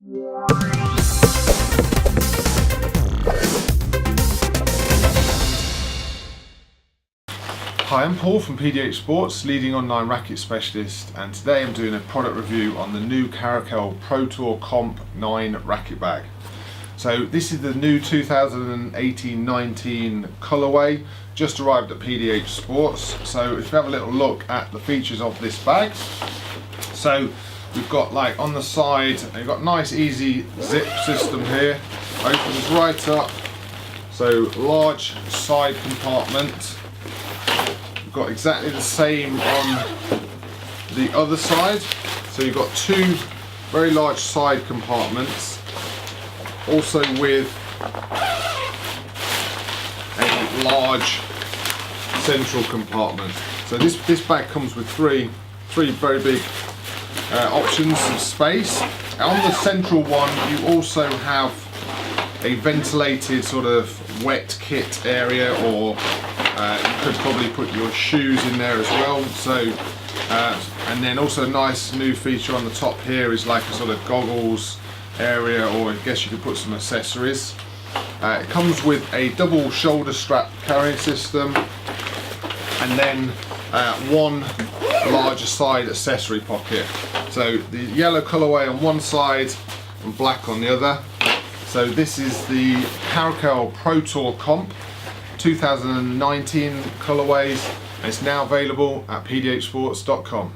Hi, I'm Paul from pdhsports, leading online racket specialist, and today I'm doing a product review on the new Karakal Pro Tour Comp 9 racket bag. So this is the new 2018-19 colorway, just arrived at pdhsports. So if you have a little look at the features of this bag, so we've got, like, on the side, you've got nice easy zip system here, opens right up, so large side compartment. We've got exactly the same on the other side, so you've got two very large side compartments, also with a large central compartment. So this bag comes with three very big options of space. On the central one you also have a ventilated sort of wet kit area, or you could probably put your shoes in there as well. So and then also a nice new feature on the top here is like a sort of goggles area, or I guess you could put some accessories. It comes with a double shoulder strap carrying system, and then one larger side accessory pocket. So the yellow colorway on one side and black on the other. So this is the Karakal Pro Tour Comp 2019 colorways, and it's now available at pdhsports.com.